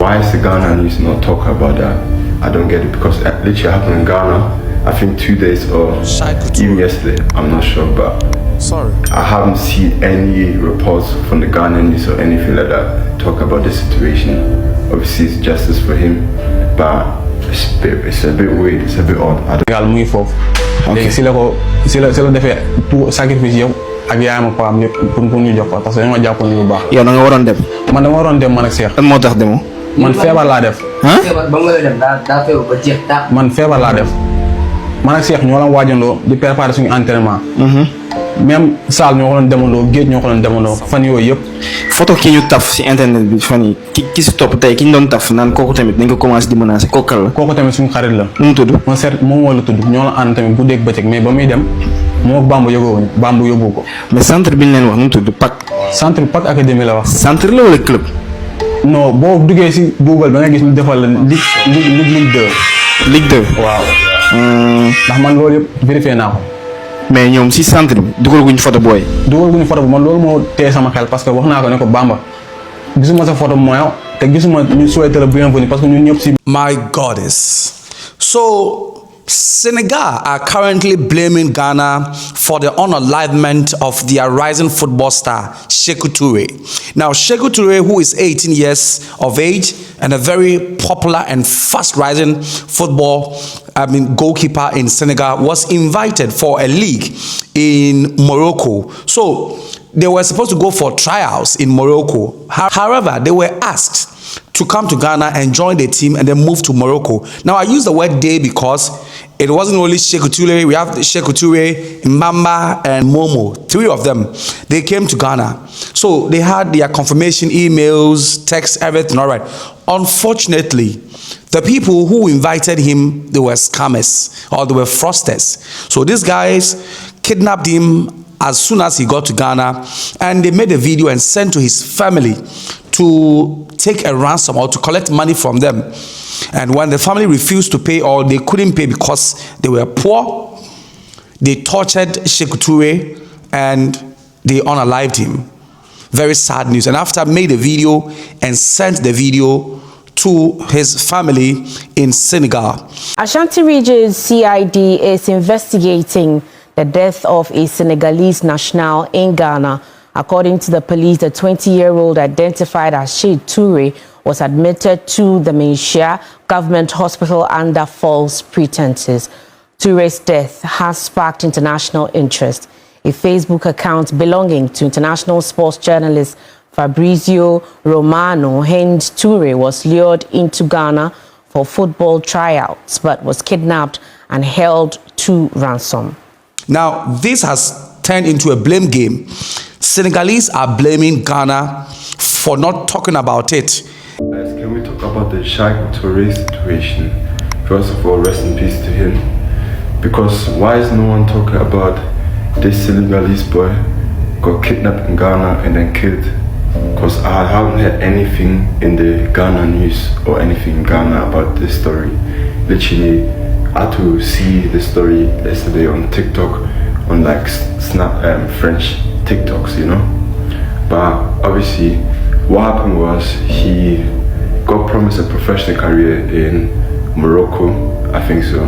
why is the Ghana news not talking about that? I don't get it, because it literally happened in Ghana, I think 2 days or even yesterday, I'm not sure, but I haven't seen any reports from the Ghanaian news or anything like that talk about the situation. Obviously it's justice for him, but it's a bit weird, it's a bit odd. I don't. Okay. Si la defee tout sacrifice yow ak yaayam ak papaam ñëpp pour ñu jox ko parce que dañoo jàppoon ñu bu baax. yow da nga waroon dem. man dama waroon dem man ak Cheikh. lan moo tax demoo. man feebar laa def. feebar ba nga dem daa feebar ba jeex daa. man feebar laa def man ak Cheikh ñoo la waajandoo di préparer suñu entraînement. même salle ñoo ko doon demandoo géej ñoo ko doon demandoo fan yooyu yëpp. photo ki ñu taf si internet bi fan yi ki si topp tey ki ñu doon taf naan kooku tamit dañ ko commencé di menacer kooku kan la. kooku tamit suñu xarit la. nu mu tudd. man seet moom moo la tudd ñoo la ànd tamit guddeeg bëccëg mais ba muy dem moo Bamba yóbbu ko. mais centre bi ñu leen wax nu mu tudd PAC. centre PAC académie la wax. centre la wala club. non boo duggee si Google ba nga gis ñu defal la Ligue 2. Ligue 2 waaw. ndax man loolu yëpp vérifié naa ko. mais ñoom si centre bi dugal guñ photo booy. dugal guñ photo bi man loolu moo téye sama xel parce que wax naa ko ne ko Bamba gisuma sa photo mooy te gisuma ñu souhaité la bienvenue parce que ñun ñëpp si. My goddess. So Senegal are currently blaming Ghana for the unalivement of their rising football star, Sekou Touré. Now, Sekou Touré, who is 18 years of age and a very popular and fast-rising goalkeeper in Senegal, was invited for a league in Morocco. So they were supposed to go for trials in Morocco. However, they were asked to come to Ghana and join the team and then move to Morocco. Now, I use the word they because it wasn't only Sekou Touré. We have Sekou Touré, Mbamba, and Momo. 3 of them, they came to Ghana. So they had their confirmation emails, texts, everything, all right. Unfortunately, the people who invited him, they were scammers or they were fraudsters. So these guys kidnapped him as soon as he got to Ghana, and they made a video and sent to his family to take a ransom or to collect money from them. And when the family refused to pay or they couldn't pay because they were poor, they tortured Sekou Touré and they unalived him. Very sad news. And after made a video and sent the video to his family in Senegal. Ashanti Region CID is investigating the death of a Senegalese national in Ghana. According to the police, the 20-year-old identified as Sekou Touré was admitted to the Malaysia government hospital under false pretenses. Touré's death has sparked international interest. A Facebook account belonging to international sports journalist Fabrizio Romano hinted Touré was lured into Ghana for football tryouts but was kidnapped and held to ransom. Now, this has turned into a blame game. Senegalese are blaming Ghana for not talking about it. Guys, can we talk about the Sekou Touré situation? First of all, rest in peace to him. Because why is no one talking about this Senegalese boy got kidnapped in Ghana and then killed? Because I haven't heard anything in the Ghana news or anything in Ghana about this story. Literally, I had to see the story yesterday on TikTok, on like French TikToks, you know. But obviously, what happened was he got promised a professional career in Morocco, I think so.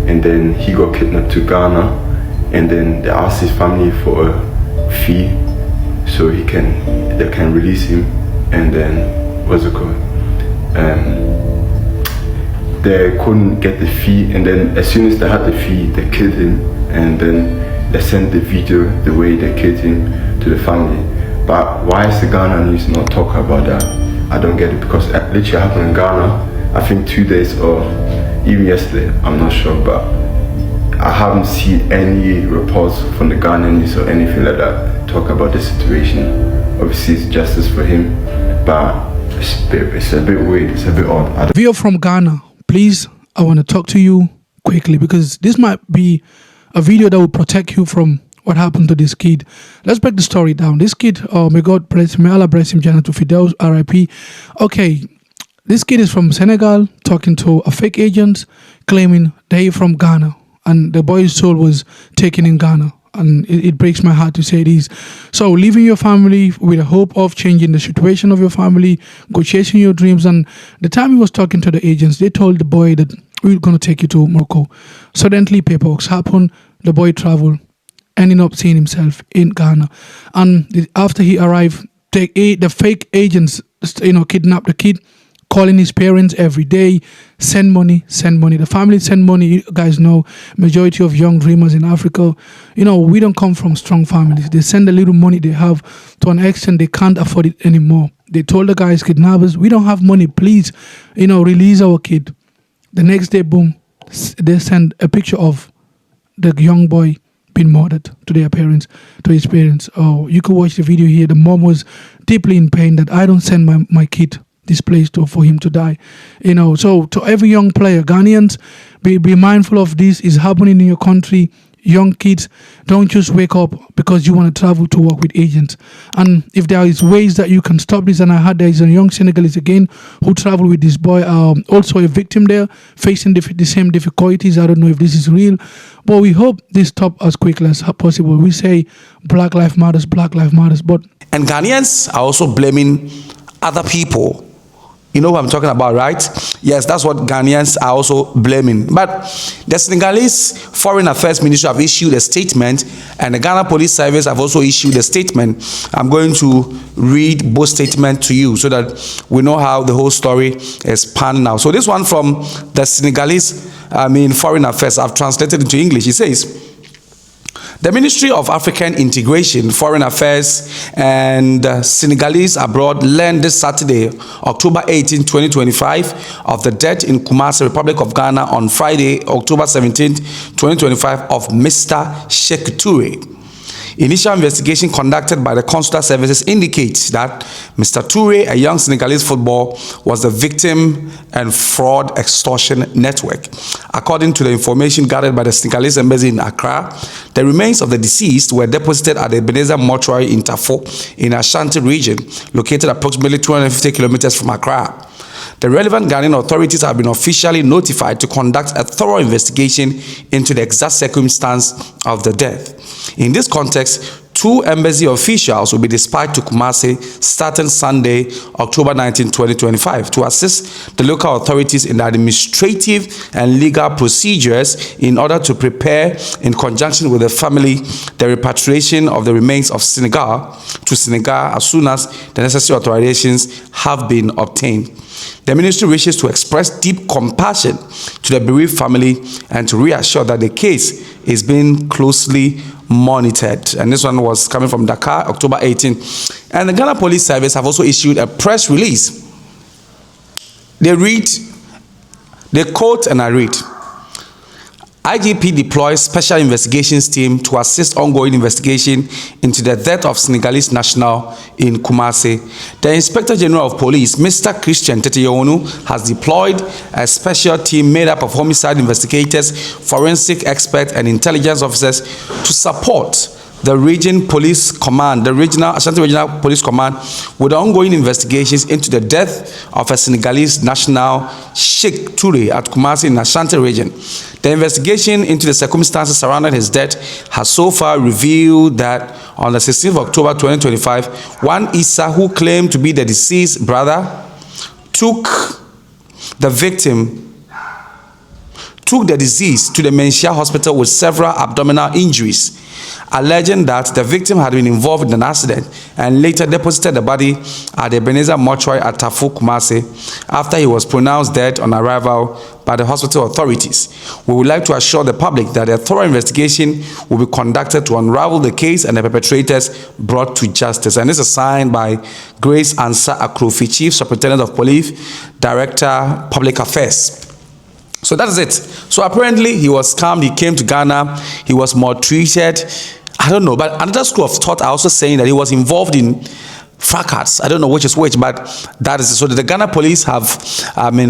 And then he got kidnapped to Ghana, and then they asked his family for a fee so they can release him. And then what's it called? They couldn't get the fee, and then as soon as they had the fee, they killed him, and then they sent the video the way they killed him to the family. But why is the Ghana news not talking about that? I don't get it, because it literally happened in Ghana, I think 2 days or even yesterday, I'm not sure, but I haven't seen any reports from the Ghanaian news or anything like that talk about the situation. Obviously it's justice for him, but it's a bit weird, it's a bit odd. If you're from Ghana, please, I want to talk to you quickly because this might be a video that will protect you from what happened to this kid. Let's break the story down. This kid, may God bless him, may Allah bless him, Jannah to Fidel's RIP. Okay, this kid is from Senegal talking to a fake agent claiming they're from Ghana and the boy's soul was taken in Ghana. and it breaks my heart to say this. So leaving your family with a hope of changing the situation of your family, go chasing your dreams. And the time he was talking to the agents, they told the boy that we're going to take you to Morocco. Suddenly paperwork happened, the boy traveled, ending up seeing himself in Ghana. And after he arrived, the fake agents, kidnapped the kid, calling his parents every day, send money. The family send money. You guys know, majority of young dreamers in Africa, we don't come from strong families. They send a little money they have to an extent they can't afford it anymore. They told the guys, kidnappers, we don't have money, please, release our kid. The next day, boom, they send a picture of the young boy being murdered to his parents. Oh, you could watch the video here. The mom was deeply in pain that I don't send my kid this place for him to die. So to every young player, Ghanaians, be mindful of this is happening in your country. Young kids, don't just wake up because you want to travel to work with agents. And if there is ways that you can stop this, and I heard there is a young Senegalese again who traveled with this boy, also a victim there, facing the same difficulties. I don't know if this is real, but we hope this stop as quickly as possible. We say Black Lives Matters, Black Lives Matters, but... And Ghanaians are also blaming other people. You know what I'm talking about, right? Yes, that's what Ghanaians are also blaming. But the Senegalese Foreign Affairs Ministry have issued a statement, and the Ghana Police Service have also issued a statement. I'm going to read both statements to you so that we know how the whole story is panning out. So this one from the Senegalese, Foreign Affairs, I've translated into English. It says, the Ministry of African Integration, Foreign Affairs, and Senegalese abroad learned this Saturday, October 18, 2025, of the death in Kumasi, Republic of Ghana on Friday, October 17, 2025, of Mr. Sheikh Toure. Initial investigation conducted by the consular services indicates that Mr. Toure, a young Senegalese footballer, was the victim and fraud extortion network. According to the information gathered by the Senegalese embassy in Accra, the remains of the deceased were deposited at the Ebenezer mortuary in Tafo in Ashanti region, located approximately 250 kilometers from Accra. The relevant Ghanaian authorities have been officially notified to conduct a thorough investigation into the exact circumstance of the death. In this context, 2 embassy officials will be dispatched to Kumasi starting Sunday, October 19, 2025, to assist the local authorities in the administrative and legal procedures in order to prepare, in conjunction with the family, the repatriation of the remains of Senegal to Senegal as soon as the necessary authorizations have been obtained. The ministry wishes to express deep compassion to the bereaved family and to reassure that the case is being closely monitored. And this one was coming from Dakar, October 18. And the Ghana Police Service have also issued a press release. They quote and I read, IGP deploys special investigations team to assist ongoing investigation into the death of Senegalese national in Kumasi. The Inspector General of Police, Mr. Christian Teteyonu, has deployed a special team made up of homicide investigators, forensic experts, and intelligence officers to support the regional Ashanti Regional Police Command with ongoing investigations into the death of a Senegalese national, Sheikh Toure, at Kumasi in Ashanti region. The investigation into the circumstances surrounding his death has so far revealed that on the 16th of October 2025, one Issa, who claimed to be the deceased brother, took the deceased to the Menchia Hospital with several abdominal injuries, alleging that the victim had been involved in an accident and later deposited the body at the Ebenezer mortuary at Tafo, Kumasi, after he was pronounced dead on arrival by the hospital authorities. We would like to assure the public that a thorough investigation will be conducted to unravel the case and the perpetrators brought to justice. And this is signed by Grace Ansa Akrofi, Chief Superintendent of Police, Director, Public Affairs. So that is it. So apparently he was scammed, he came to Ghana, he was maltreated. I don't know, but another school of thought are also saying that he was involved in fracas. I don't know which is which, but that is it. So the Ghana police have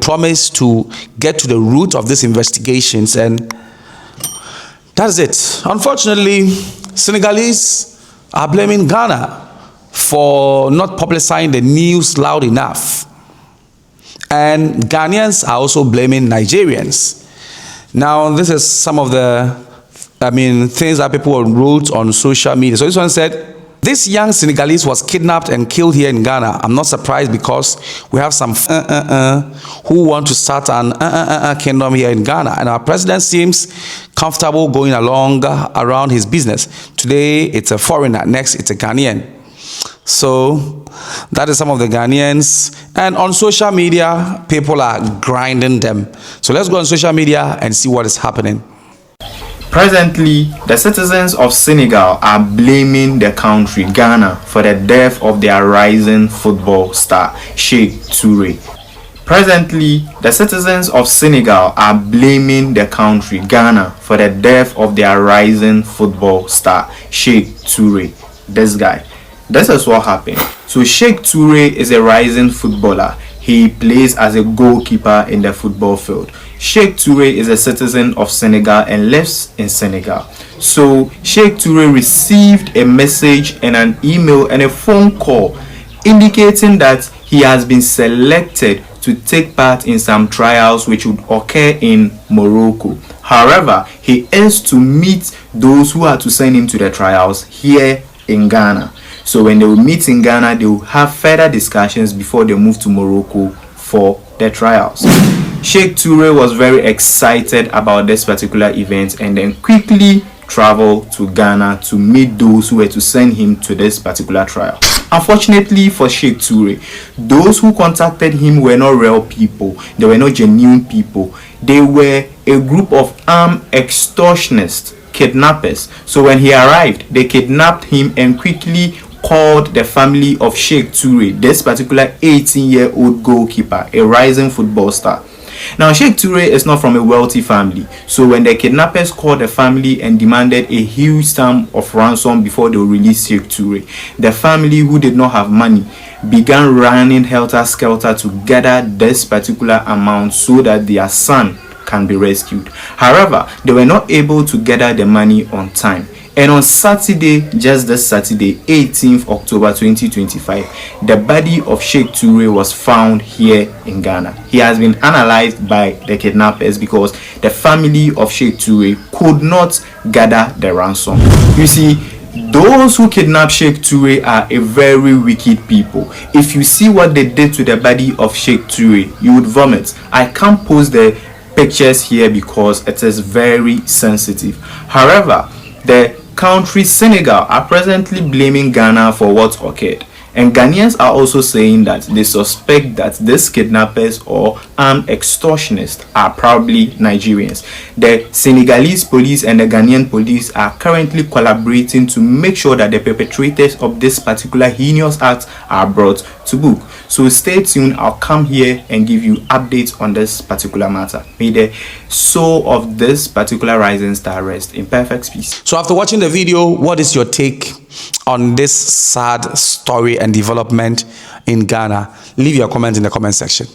promised to get to the root of these investigations, and that is it. Unfortunately, Senegalese are blaming Ghana for not publicizing the news loud enough. And Ghanaians are also blaming Nigerians. Now, this is some of the things that people wrote on social media. So this one said, this young Senegalese was kidnapped and killed here in Ghana. I'm not surprised because we have some who want to start an kingdom here in Ghana. And our president seems comfortable going along around his business. Today, it's a foreigner. Next, it's a Ghanaian. So that is some of the Ghanaians. And on social media, people are grinding them. So let's go on social media and see what is happening. Presently, the citizens of Senegal are blaming the country, Ghana, for the death of their rising football star, Sheikh Toure. Presently, the citizens of Senegal are blaming the country, Ghana, for the death of their rising football star, Sheikh Toure. This guy. This is what happened. So Sheikh Toure is a rising footballer. He plays as a goalkeeper in the football field. Sheikh Toure is a citizen of Senegal and lives in Senegal. So Sheikh Toure received a message and an email and a phone call indicating that he has been selected to take part in some trials which would occur in Morocco. However, he is to meet those who are to send him to the trials here in Ghana. So when they will meet in Ghana, they will have further discussions before they move to Morocco for the trials. Sheikh Toure was very excited about this particular event and then quickly traveled to Ghana to meet those who were to send him to this particular trial. Unfortunately for Sheikh Toure, those who contacted him were not real people. They were not genuine people. They were a group of armed extortionists, kidnappers. So when he arrived, they kidnapped him and quickly called the family of Sheikh Toure, this particular 18-year-old goalkeeper, a rising football star. Now, Sheikh Toure is not from a wealthy family, so when the kidnappers called the family and demanded a huge sum of ransom before they released Sheikh Toure, the family, who did not have money, began running helter-skelter to gather this particular amount so that their son can be rescued. However, they were not able to gather the money on time. And on Saturday, just this Saturday, 18th October 2025, the body of Sheikh Toure was found here in Ghana. He has been analyzed by the kidnappers because the family of Sheikh Toure could not gather the ransom. You see, those who kidnapped Sheikh Toure are a very wicked people. If you see what they did to the body of Sheikh Toure, you would vomit. I can't post the pictures here because it is very sensitive. However, the country Senegal are presently blaming Ghana for what occurred, and Ghanaians are also saying that they suspect that these kidnappers or armed extortionists are probably Nigerians. The Senegalese police and the Ghanaian police are currently collaborating to make sure that the perpetrators of this particular heinous act are brought to book. So stay tuned. I'll come here and give you updates on this particular matter. May the soul of this particular rising star rest in perfect peace. So after watching the video, what is your take on this sad story and development in Ghana? Leave your comment in the comment section.